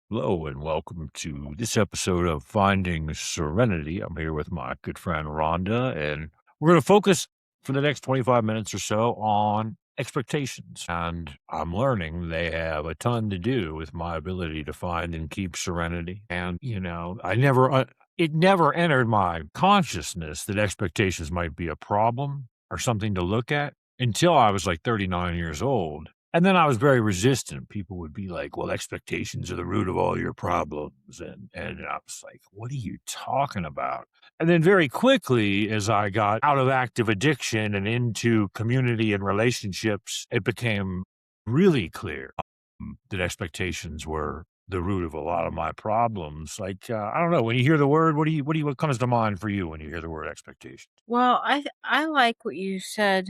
Hello and welcome to this episode of Finding Serenity. I'm here with my good friend Rhonda, and we're going to focus for the next 25 minutes or so on expectations. And I'm learning they have a ton to do with my ability to find and keep serenity. And, it never entered my consciousness that expectations might be a problem or something to look at until I was like 39 years old. And then I was very resistant. People would be like, "Well, expectations are the root of all your problems." And I was like, "What are you talking about?" And then very quickly, as I got out of active addiction and into community and relationships, it became really clear that expectations were the root of a lot of my problems. Like, I don't know, when you hear the word, what comes to mind for you when you hear the word expectation? Well, I like what you said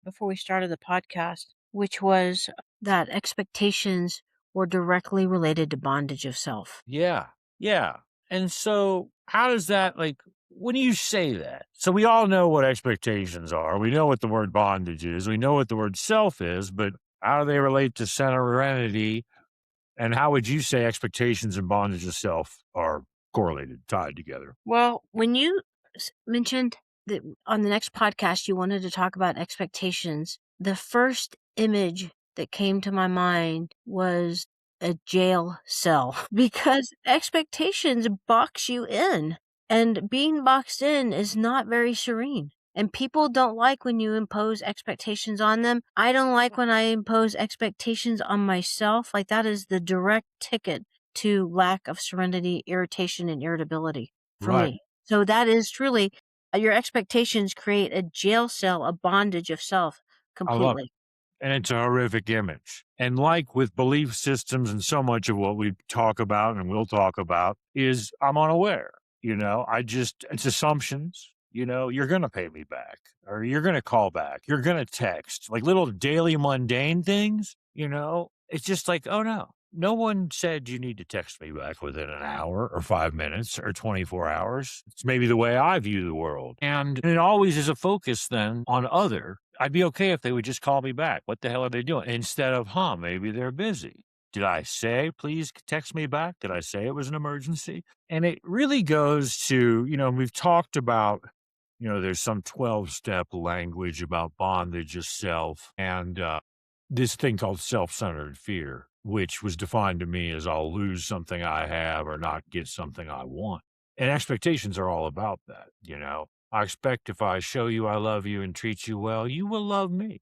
before we started the podcast, which was that expectations were directly related to bondage of self. Yeah, yeah. And so how does that when you say that? So we all know what expectations are. We know what the word bondage is. We know what the word self is, but how do they relate to serenity? And how would you say expectations and bondage of self are correlated, tied together? Well, when you mentioned that on the next podcast you wanted to talk about expectations, the first image that came to my mind was a jail cell because expectations box you in, and being boxed in is not very serene. And people don't like when you impose expectations on them. I don't like when I impose expectations on myself. Like, that is the direct ticket to lack of serenity, irritation, and irritability for Right. me. So that is truly your expectations create a jail cell, a bondage of self I love it. completely. And it's a horrific image. And like with belief systems and so much of what we talk about and will talk about is I'm unaware. It's assumptions. You're going to pay me back or you're going to call back. You're going to text like little daily mundane things. It's just like, oh no, no one said you need to text me back within an hour or 5 minutes or 24 hours. It's maybe the way I view the world. And it always is a focus then on other. I'd be okay if they would just call me back. What the hell are they doing? Instead of, maybe they're busy. Did I say, please text me back? Did I say it was an emergency? And it really goes to, we've talked about, there's some 12-step language about bondage of self and this thing called self-centered fear, which was defined to me as I'll lose something I have or not get something I want. And expectations are all about that. I expect if I show you I love you and treat you well, you will love me.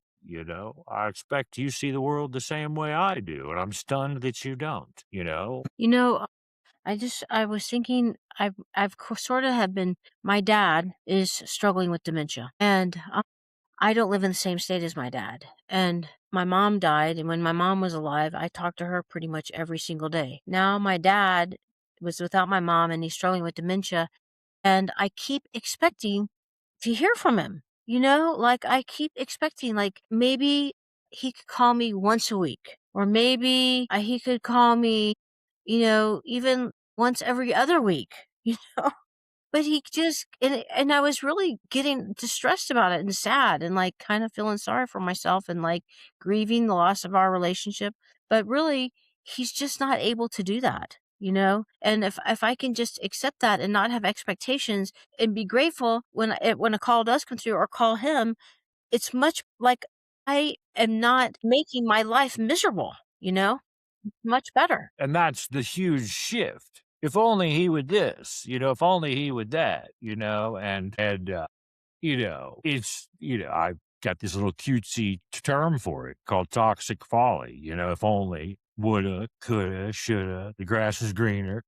I expect you see the world the same way I do, and I'm stunned that you don't. You know, I was thinking I've sort of have been my dad is struggling with dementia, and I don't live in the same state as my dad. And my mom died, and when my mom was alive, I talked to her pretty much every single day. Now my dad was without my mom and he's struggling with dementia, and I keep expecting to hear from him. Like, I keep expecting, like, maybe he could call me once a week, or maybe he could call me, even once every other week, you know? But he just and I was really getting distressed about it and sad and, like, kind of feeling sorry for myself and, like, grieving the loss of our relationship, but really, he's just not able to do that, you know? And if I can just accept that and not have expectations and be grateful when a call does come through or call him, it's much like I am not making my life miserable, you know? Much better. And that's the huge shift. If only he would if only he would that, I've got this little cutesy term for it called toxic folly. If only, woulda, coulda, shoulda, the grass is greener.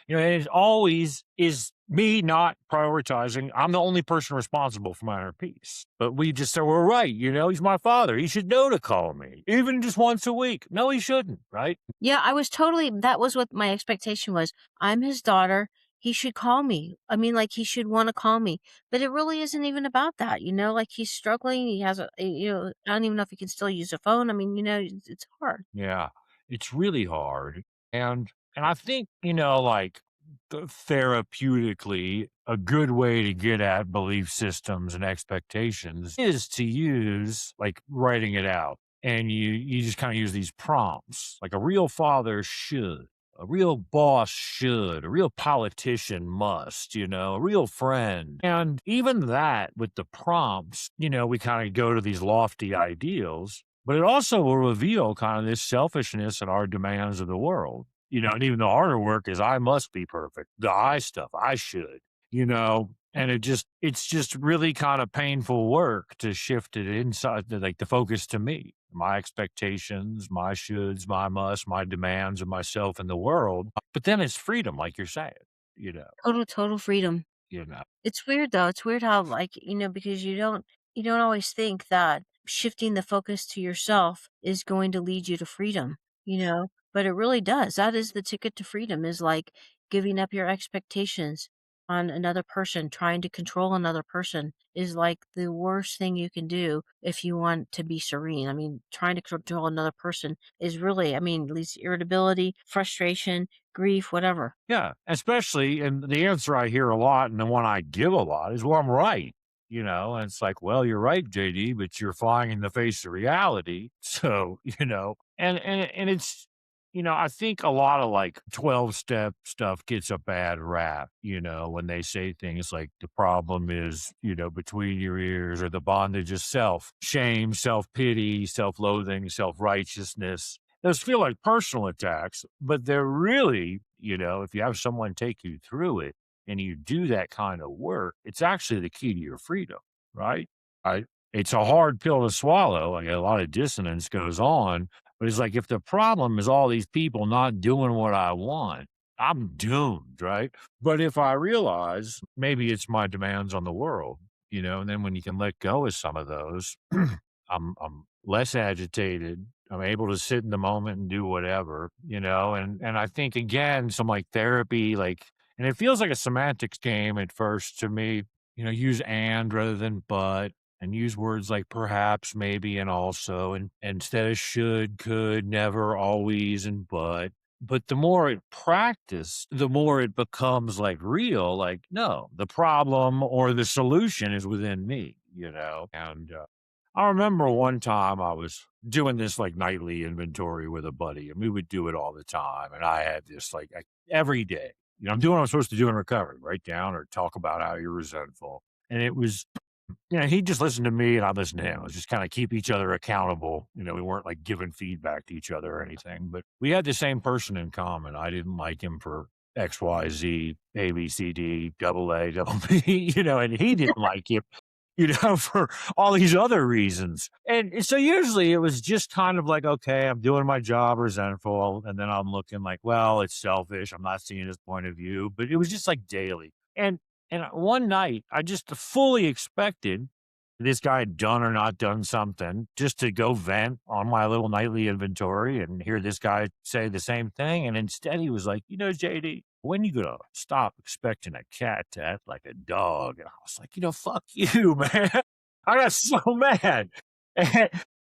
And it always is me not prioritizing. I'm the only person responsible for my inner peace. But we just say, we're right. He's my father. He should know to call me, even just once a week. No, he shouldn't, right? Yeah, I was totally that was what my expectation was. I'm his daughter. He should call me. I mean, like, he should wanna call me. But it really isn't even about that, like, he's struggling. He has I don't even know if he can still use a phone. I mean, it's hard. Yeah, it's really hard. And I think, therapeutically, a good way to get at belief systems and expectations is to use like writing it out. And you just kind of use these prompts like a real father should. a real boss should, a real politician must, a real friend. And even that with the prompts, we kind of go to these lofty ideals, but it also will reveal kind of this selfishness and our demands of the world. And even the harder work is I must be perfect. The I stuff, I should, and it's just really kind of painful work to shift it inside, like the focus to me, my expectations, my shoulds, my musts, my demands of myself and the world. But then it's freedom, like you're saying, you know, Total freedom. you know. It's weird though. It's weird how like, because you don't always think that shifting the focus to yourself is going to lead you to freedom, but it really does. That is the ticket to freedom is like giving up your expectations on another person, trying to control another person is like the worst thing you can do if you want to be serene. I mean, trying to control another person is really, I mean, leads to irritability, frustration, grief, whatever. Yeah, especially, and the answer I hear a lot and the one I give a lot is, well, I'm right. And it's like, well, you're right, JD, but you're flying in the face of reality. So, and it's, I think a lot of like 12 step stuff gets a bad rap, when they say things like the problem is, between your ears, or the bondage is self, shame, self pity, self loathing, self righteousness. Those feel like personal attacks, but they're really, if you have someone take you through it and you do that kind of work, it's actually the key to your freedom, right? I, it's a hard pill to swallow. Like a lot of dissonance goes on, but it's like if the problem is all these people not doing what I want, I'm doomed, right? But if I realize maybe it's my demands on the world, and then when you can let go of some of those, I'm less agitated. I'm able to sit in the moment and do whatever, and I think again, some like therapy, like, and it feels like a semantics game at first to me, use and rather than but, and use words like perhaps, maybe, and also, and instead of should, could, never, always, and but. But the more it practiced, the more it becomes like real, like, no, the problem or the solution is within me, and I remember one time I was doing this like nightly inventory with a buddy, and we would do it all the time. And I had this like every day, I'm doing what I'm supposed to do in recovery, write down or talk about how you're resentful. And it was, he'd just listen to me and I listened to him. It was just kind of keep each other accountable. We weren't like giving feedback to each other or anything, but we had the same person in common. I didn't like him for X, Y, Z, A, B, C, D, double A, double B, and he didn't like him for all these other reasons. And so usually it was just kind of like, okay, I'm doing my job resentful. And then I'm looking like, well, it's selfish. I'm not seeing his point of view, but it was just like daily. And one night I just fully expected this guy had done or not done something just to go vent on my little nightly inventory and hear this guy say the same thing. And instead he was like, JD, when you gonna stop expecting a cat to act like a dog? And I was like, fuck you, man. I got so mad. And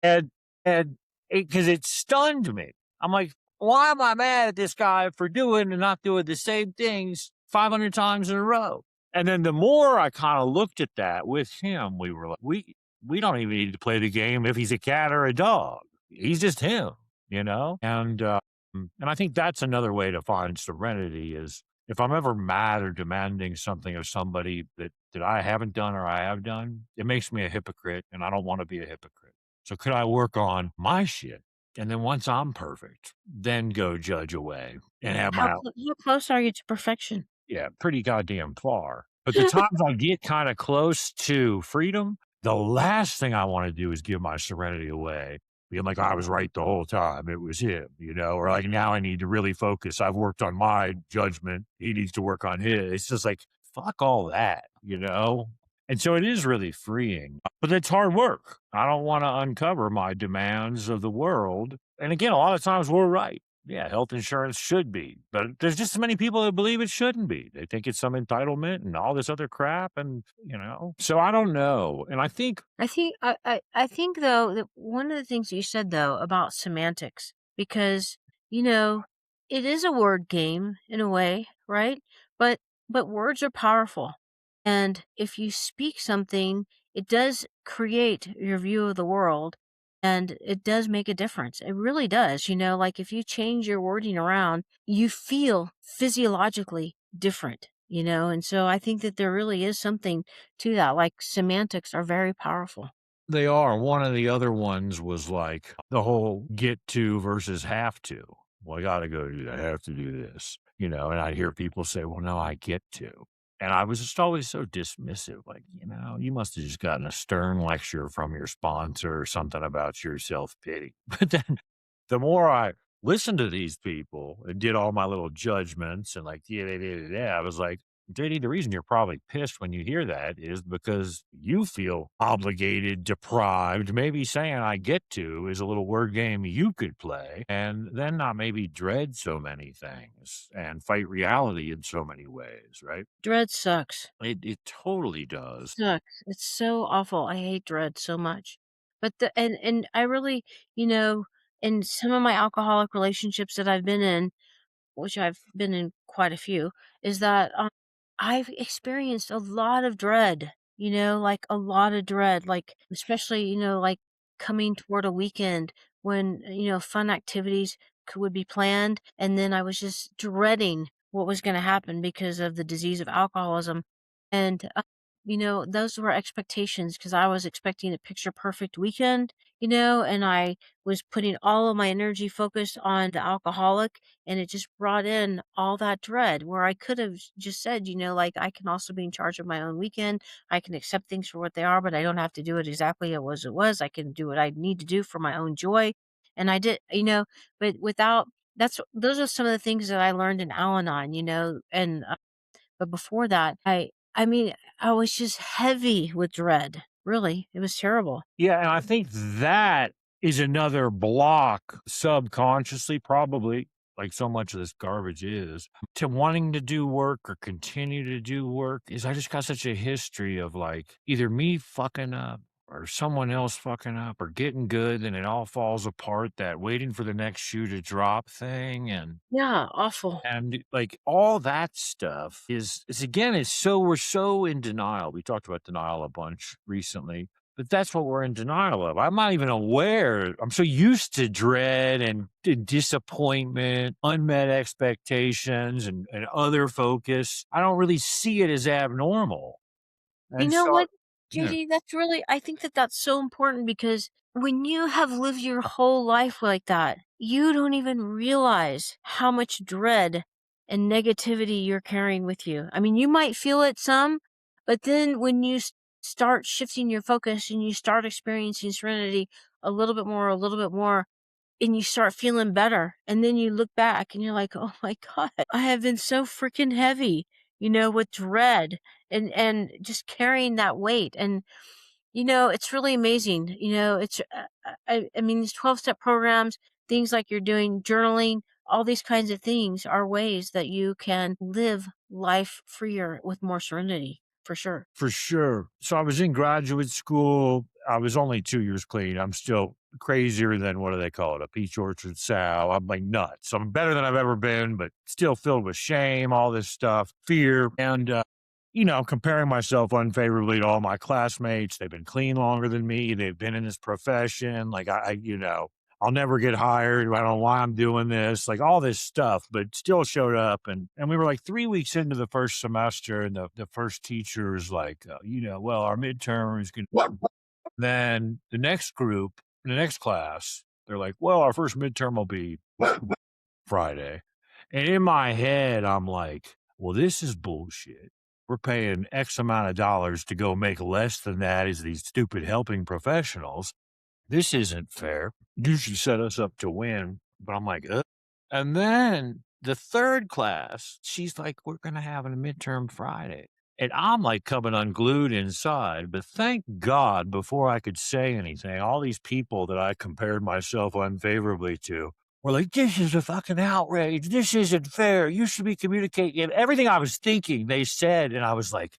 and and because it stunned me. I'm like, why am I mad at this guy for doing and not doing the same things 500 times in a row? And then the more I kind of looked at that with him, we were like, we don't even need to play the game if he's a cat or a dog. He's just him. And I think that's another way to find serenity is if I'm ever mad or demanding something of somebody that I haven't done or I have done, it makes me a hypocrite, and I don't want to be a hypocrite. So could I work on my shit? And then once I'm perfect, then go judge away and have my How close are you to perfection? yeah, pretty goddamn far. But the times I get kinda close to freedom, the last thing I wanna do is give my serenity away, being like, "I was right the whole time, it was him," or like, "Now I need to really focus, I've worked on my judgment, he needs to work on his." It's just like, fuck all that? And so it is really freeing, but it's hard work. I don't wanna uncover my demands of the world, and again, a lot of times we're right. Yeah, health insurance should be, but there's just so many people that believe it shouldn't be. They think it's some entitlement and all this other crap, and so I don't know. And I think, I think though that one of the things you said though about semantics, because you know it is a word game in a way, right? But words are powerful, and if you speak something, it does create your view of the world. And it does make a difference. It really does. Like if you change your wording around, you feel physiologically different, And so I think that there really is something to that. Like semantics are very powerful. They are. One of the other ones was like the whole get to versus have to. Well, I got to go do that. I have to do this, and I hear people say, well, no, I get to. And I was just always so dismissive. Like, you must have just gotten a stern lecture from your sponsor or something about your self pity. But then the more I listened to these people and did all my little judgments and like, yeah, I was like, JD, the reason you're probably pissed when you hear that is because you feel obligated, deprived. Maybe saying I get to is a little word game you could play and then not maybe dread so many things and fight reality in so many ways, right? Dread sucks. It totally does. Sucks. It's so awful. I hate dread so much. But and I really, you know, in some of my alcoholic relationships that I've been in, which I've been in quite a few, is that, I've experienced a lot of dread, like, a lot of dread, like, especially, like, coming toward a weekend when, fun activities would be planned, and then I was just dreading what was gonna happen because of the disease of alcoholism, and, those were expectations because I was expecting a picture perfect weekend, and I was putting all of my energy focused on the alcoholic, and it just brought in all that dread where I could have just said, like, I can also be in charge of my own weekend. I can accept things for what they are, but I don't have to do it exactly as it was. I can do what I need to do for my own joy. And I did, but without those are some of the things that I learned in Al-Anon, and but before that, I mean, I was just heavy with dread. Really, it was terrible. Yeah, and I think that is another block subconsciously, probably, like so much of this garbage is, to wanting to do work or continue to do work is I just got such a history of like either me fucking up or someone else fucking up or getting good and it all falls apart, that waiting for the next shoe to drop thing. Yeah, awful. And, like, all that stuff is again, it's so we're so in denial. We talked about denial a bunch recently, but that's what we're in denial of. I'm not even aware. I'm so used to dread and disappointment, unmet expectations, and other focus. I don't really see it as abnormal. You And know so what, yeah, JD? I think that that's so important because when you have lived your whole life like that, you don't even realize how much dread and negativity you're carrying with you. I mean, you might feel it some, but then when you start shifting your focus and you start experiencing serenity a little bit more, and you start feeling better, and then you look back and you're like, "Oh my god, I have been so freaking heavy," with dread and just carrying that weight, and, it's really amazing, it's, I mean, these 12-step programs, things like you're doing, journaling, all these kinds of things are ways that you can live life freer with more serenity, for sure. for sure. So I was in graduate school. I was only 2 years clean. I'm still crazier than what do they call it? A peach orchard sow. I'm like nuts. I'm better than I've ever been, but still filled with shame, all this stuff, fear, and comparing myself unfavorably to all my classmates. They've been clean longer than me. They've been in this profession. Like I'll never get hired. I don't know why I'm doing this, like all this stuff, but still showed up. And we were like 3 weeks into the first semester, and the first teacher was like, well, our midterm is going to. Then the next group, the next class, they're like, well, our first midterm will be Friday. And in my head, I'm like, well, this is bullshit. We're paying X amount of dollars to go make less than that as these stupid helping professionals. This isn't fair. You should set us up to win. But I'm like, ugh. And then the third class, she's like, we're going to have a midterm Friday. And I'm like coming unglued inside. But thank God, before I could say anything, all these people that I compared myself unfavorably to were like, this is a fucking outrage. This isn't fair. You should be communicating. And everything I was thinking, they said. And I was like,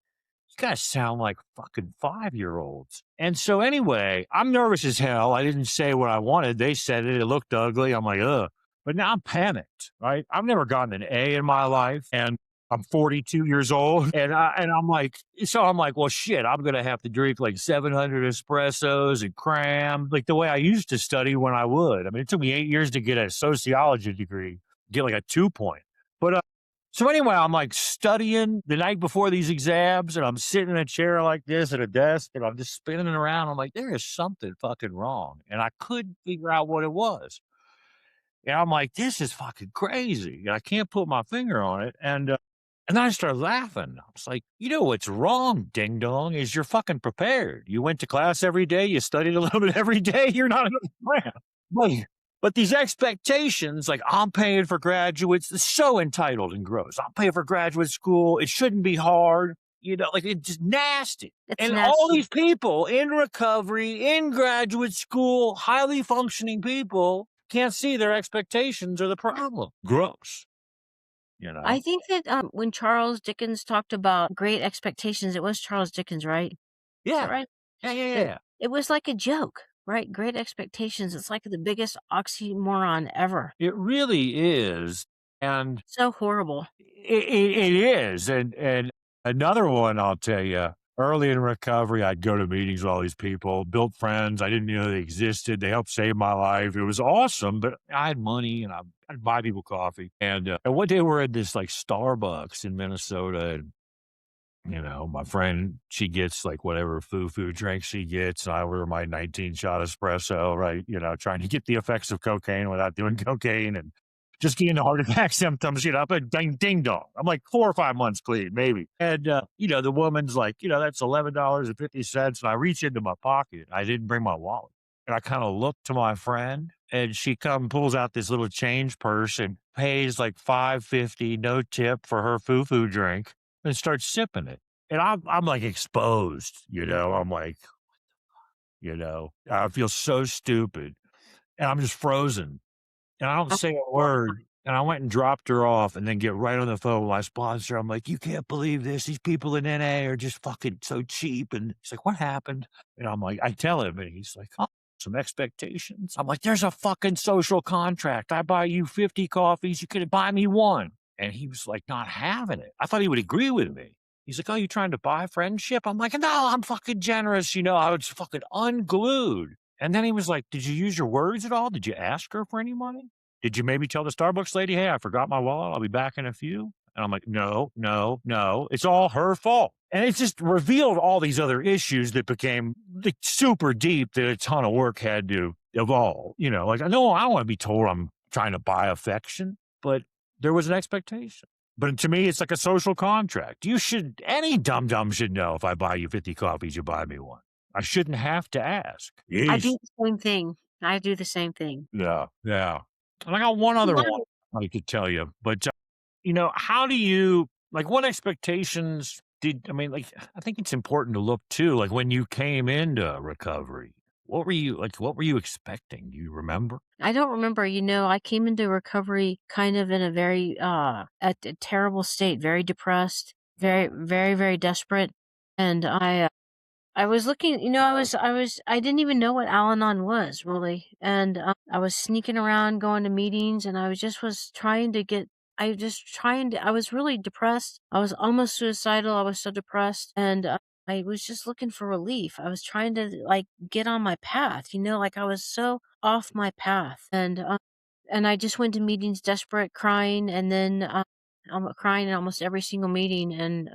you guys sound like fucking 5-year-olds. And so anyway, I'm nervous as hell. I didn't say what I wanted. They said it. It looked ugly. I'm like, ugh. But now I'm panicked, right? I've never gotten an A in my life. And I'm 42 years old, and I'm like, well, shit, I'm gonna have to drink like 700 espressos and cram like the way I used to study when I would. I mean, it took me 8 years to get a sociology degree, get like a 2 point. But so anyway, I'm like studying the night before these exams, and I'm sitting in a chair like this at a desk, and I'm just spinning around. I'm like, there is something fucking wrong, and I couldn't figure out what it was. And I'm like, this is fucking crazy. And I can't put my finger on it. And then I started laughing. I was like, you know what's wrong, ding dong, is you're fucking prepared. You went to class every day, you studied a little bit every day, you're not a man. But, but these expectations, like I'm paying for graduates, it's so entitled and gross. I'm paying for graduate school. It shouldn't be hard. You know, like it's just nasty. It's And all nasty. these people in recovery, in graduate school, highly functioning people can't see their expectations are the problem. Gross, you I know? think that, when Charles Dickens talked about Great Expectations, it was Charles Dickens, right? Is that Yeah. right? Yeah, yeah, yeah, It yeah. it was like a joke, right? Great Expectations, it's like the biggest oxymoron ever. It really is, and So horrible. it is, and another one I'll tell you, early in recovery, I'd go to meetings with all these people, built friends, I didn't know they existed, they helped save my life, it was awesome, but I had money, and I'd buy people coffee, and one day we're at this, like, Starbucks in Minnesota, and you know, my friend, she gets like whatever foo-foo drink she gets. And I order my 19 shot espresso, right? You know, trying to get the effects of cocaine without doing cocaine and just getting the heart attack symptoms, you know, but ding dong. I'm like 4 or 5 months clean, maybe. And, you know, the woman's like, you know, that's $11.50. And I reach into my pocket. I didn't bring my wallet. And I kind of look to my friend and she pulls out this little change purse and pays like 5.50 no tip for her foo-foo drink and start sipping it. And I'm like exposed, you know. I'm like, you know, I feel so stupid. And I'm just frozen. And I don't I'm say a word. horrified. And I went and dropped her off and then get right on the phone with my sponsor. I'm like, you can't believe this. These people in NA are just fucking so cheap. And he's like, what happened? And I'm like, I tell him, and he's like, oh, some expectations. I'm like, there's a fucking social contract. I buy you 50 coffees. You could buy me one. And he was like, not having it. I thought he would agree with me. He's like, oh, you trying to buy friendship? I'm like, no, I'm fucking generous. You know, I was fucking unglued. And then he was like, did you use your words at all? Did you ask her for any money? Did you maybe tell the Starbucks lady, hey, I forgot my wallet. I'll be back in a few? And I'm like, no, no, no. It's all her fault. And it just revealed all these other issues that became like, super deep that a ton of work had to evolve. You know, like, no, I don't want to be told I'm trying to buy affection, but there was an expectation. But to me, it's like a social contract. Any dum dum should know if I buy you 50 coffees, you buy me one. I shouldn't have to ask. I Yeesh. do the same thing. I do the same thing. Yeah, yeah. And I got one other one I could tell you, but you know, how do you like what expectations I mean, like I think it's important to look too, like when you came into recovery, what were you expecting? Do you remember? I don't remember, I came into recovery kind of in a very, at a terrible state, very depressed, very, very, very desperate, and I was looking, I didn't even know what Al-Anon was really, and, I was sneaking around going to meetings, and was trying to get I was really depressed. I was almost suicidal. I was so depressed, and, I was just looking for relief. I was trying to, like, get on my path, like, I was so off my path, and I just went to meetings desperate, crying, and then, I'm crying in almost every single meeting, and,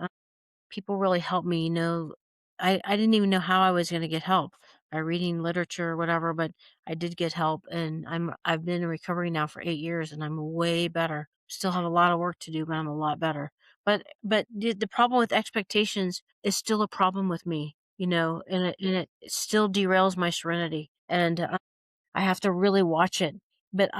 people really helped me, I didn't even know how I was gonna get help by reading literature or whatever, but I did get help, and I've been in recovery now for 8 years, and I'm way better. Still have a lot of work to do, but I'm a lot better. But the problem with expectations is still a problem with me, and it still derails my serenity, and, I have to really watch it. But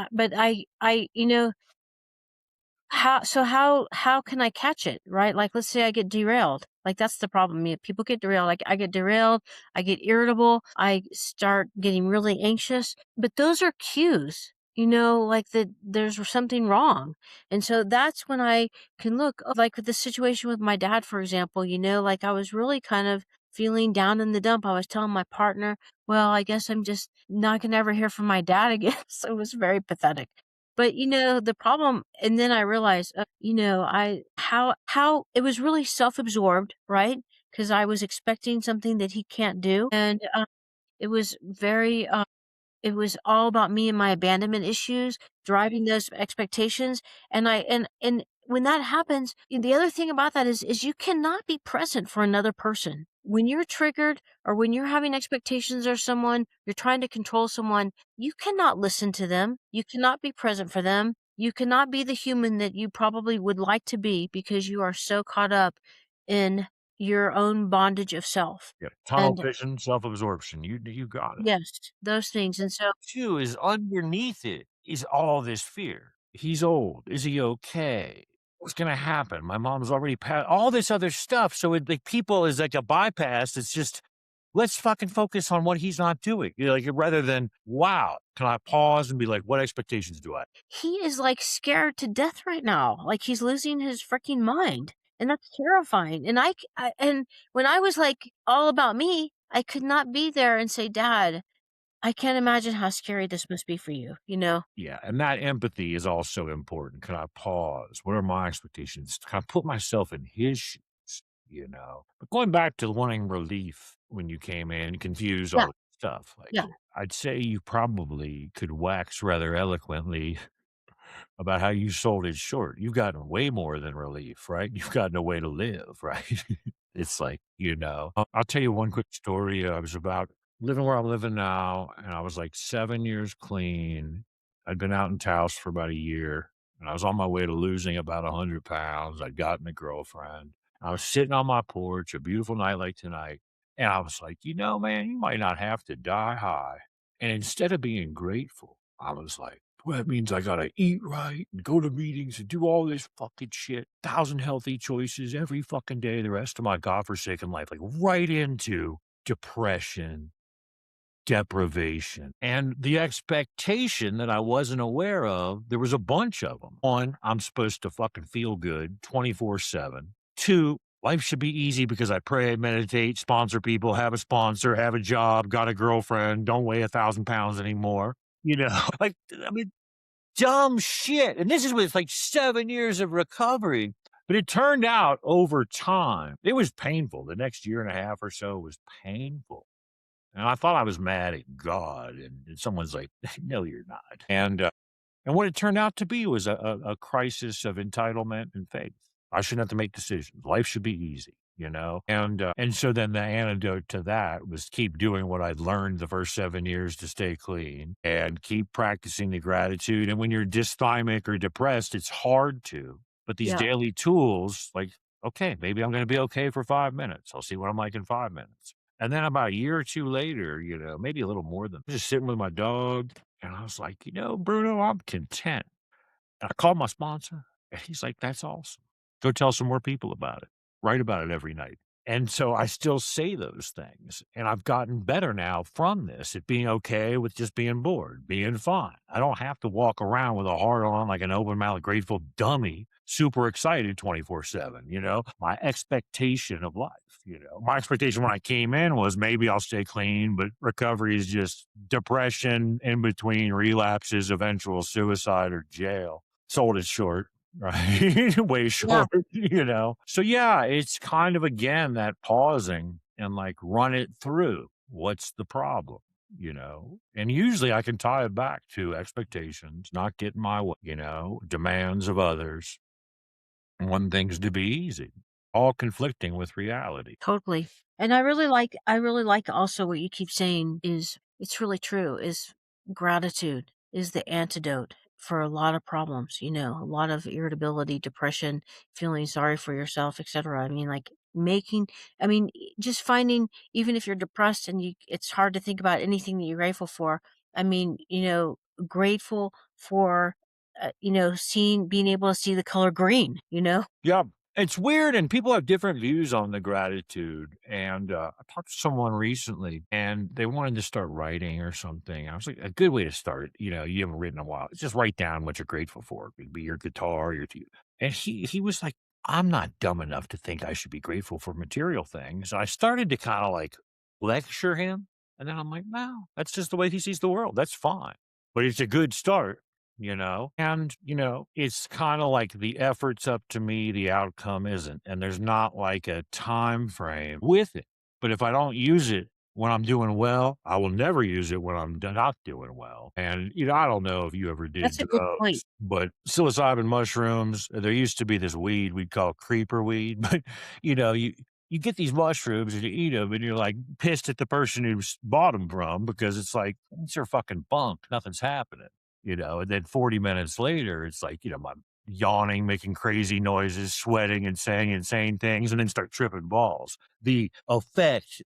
how can I catch it, right? Like, let's say I get derailed. Like, that's the problem. People get derailed. Like, I get derailed, I get irritable, I start getting really anxious. But those are cues, like that there's something wrong. And so that's when I can look, like with the situation with my dad, for example, like I was really kind of feeling down in the dump. I was telling my partner, well, I guess I'm just not gonna ever hear from my dad again. So it was very pathetic. But, the problem and then I realized, how it was really self-absorbed, right? Because I was expecting something that he can't do, and, it was very, it was all about me and my abandonment issues driving those expectations, and when that happens, the other thing about that is you cannot be present for another person. When you're triggered or when you're having expectations or someone, you're trying to control someone, you cannot listen to them. You cannot be present for them. You cannot be the human that you probably would like to be because you are so caught up in your own bondage of self. Yeah, tunnel And vision, self-absorption, you got it. yes, those things. And so, Too is underneath it is all this fear. He's old. Is he okay? What's gonna happen? My mom's already all this other stuff, so it like, people is like a bypass, it's just, let's fucking focus on what he's not doing, like, rather than, "Wow, can I pause and be like, what expectations do I?" he is, like, scared to death right now, like, he's losing his freaking mind, and that's terrifying, and and when I was, like, all about me, I could not be there and say, "Dad, I can't imagine how scary this must be for you," you know? Yeah, and that empathy is also important. Can I pause? What are my expectations? Can I put myself in his shoes, you know? But going back to wanting relief when you came in, confused, all Yeah, this stuff, like, yeah. I'd say you probably could wax rather eloquently about how you sold it short. You've gotten way more than relief, right? You've gotten a way to live, right? It's like, I'll tell you one quick story. I was about living where I'm living now, and I was like 7 years clean. I'd been out in Taos for about a year, and I was on my way to losing about 100 pounds. I'd gotten a girlfriend. I was sitting on my porch, a beautiful night like tonight, and I was like, man, you might not have to die high. And instead of being grateful, I was like, well, that means I gotta eat right and go to meetings and do all this fucking shit. 1,000 healthy choices every fucking day the rest of my godforsaken life, like right into depression, deprivation, and the expectation that I wasn't aware of. There was a bunch of them. One, I'm supposed to fucking feel good 24/7. Two, life should be easy because I pray, meditate, sponsor people, have a sponsor, have a job, got a girlfriend, don't weigh 1,000 pounds anymore. Like, I mean, dumb shit. And this is with like 7 years of recovery. But it turned out over time, it was painful. The next year and a half or so was painful. And I thought I was mad at God. And someone's like, no, you're not. And what it turned out to be was a crisis of entitlement and faith. I shouldn't have to make decisions. Life should be easy, And so then the antidote to that was keep doing what I'd learned the first 7 years to stay clean and keep practicing the gratitude. And when you're dysthymic or depressed, it's hard to. But these Yeah, daily tools, like, okay, maybe I'm going to be okay for 5 minutes. I'll see what I'm like in 5 minutes. And then about a year or two later, maybe a little more than just sitting with my dog. And I was like, Bruno, I'm content. And I called my sponsor, and he's like, "That's awesome. Go tell some more people about it. Write about it every night." And so I still say those things, and I've gotten better now from this at being okay with just being bored, being fine. I don't have to walk around with a heart on like an open mouth grateful dummy, super excited 24/7, My expectation of life, My expectation when I came in was maybe I'll stay clean, but recovery is just depression in between relapses, eventual suicide or jail. Sold it short, right? Way yeah, short, So, yeah, it's kind of, again, that pausing and, like, run it through. What's the problem, And usually I can tie it back to expectations, not getting my way, demands of others, wanting things to be easy, all conflicting with reality. totally. And I really like also what you keep saying is it's really true, is gratitude is the antidote for a lot of problems, a lot of irritability, depression, feeling sorry for yourself, etcetera. I mean, like, just finding even if you're depressed and it's hard to think about anything that you're grateful for. I mean, grateful for, being able to see the color green, you know? Yeah. It's weird, and people have different views on the gratitude. And I talked to someone recently, and they wanted to start writing or something. I was like, a good way to start, you haven't written in a while. Just write down what you're grateful for. It could be your guitar, and he was like, I'm not dumb enough to think I should be grateful for material things. I started to kind of like lecture him, and then I'm like, no, that's just the way he sees the world. That's fine, but it's a good start. you know? And, it's kind of like the effort's up to me, the outcome isn't. And there's not like a time frame with it. But if I don't use it when I'm doing well, I will never use it when I'm not doing well. And, I don't know if you ever did That's a good point. drugs, but psilocybin mushrooms, there used to be this weed we'd call creeper weed, but, you get these mushrooms and you eat them and you're like pissed at the person who bought them from because it's like, it's your fucking bunk. Nothing's happening, and then 40 minutes later, it's like, I'm yawning, making crazy noises, sweating and saying insane things and then start tripping balls. The effect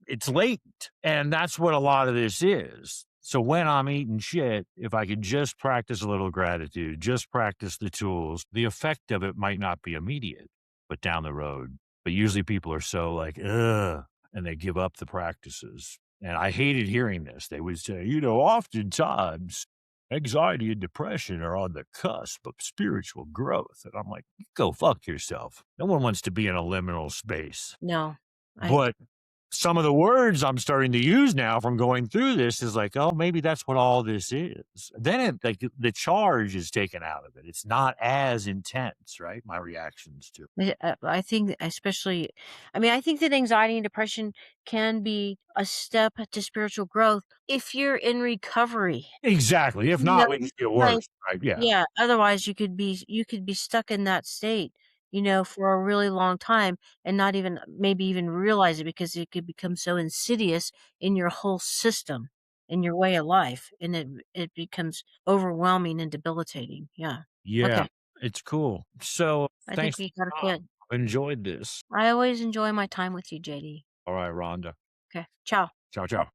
it's latent. And that's what a lot of this is. So when I'm eating shit, if I could just practice a little gratitude, just practice the tools, the effect of it might not be immediate, but down the road. But usually people are so like, ugh, and they give up the practices. And I hated hearing this. They would say, oftentimes anxiety and depression are on the cusp of spiritual growth. And I'm like, go fuck yourself. No one wants to be in a liminal space. No. I But some of the words I'm starting to use now from going through this is like, oh, maybe that's what all this is. Then like the charge is taken out of it. It's not as intense, right? My reactions to it. I think especially I mean, I think that anxiety and depression can be a step to spiritual growth if you're in recovery. Exactly. If You know, not, we just get like worse, right? Yeah. yeah, otherwise you could be stuck in that state, for a really long time and not even maybe even realize it because it could become so insidious in your whole system, in your way of life, and it becomes overwhelming and debilitating. Yeah. Yeah. Okay. It's cool. So I think thanks for we got it the time. good. I've enjoyed this. I always enjoy my time with you, JD. All right, Rhonda. Okay. Ciao. Ciao, ciao.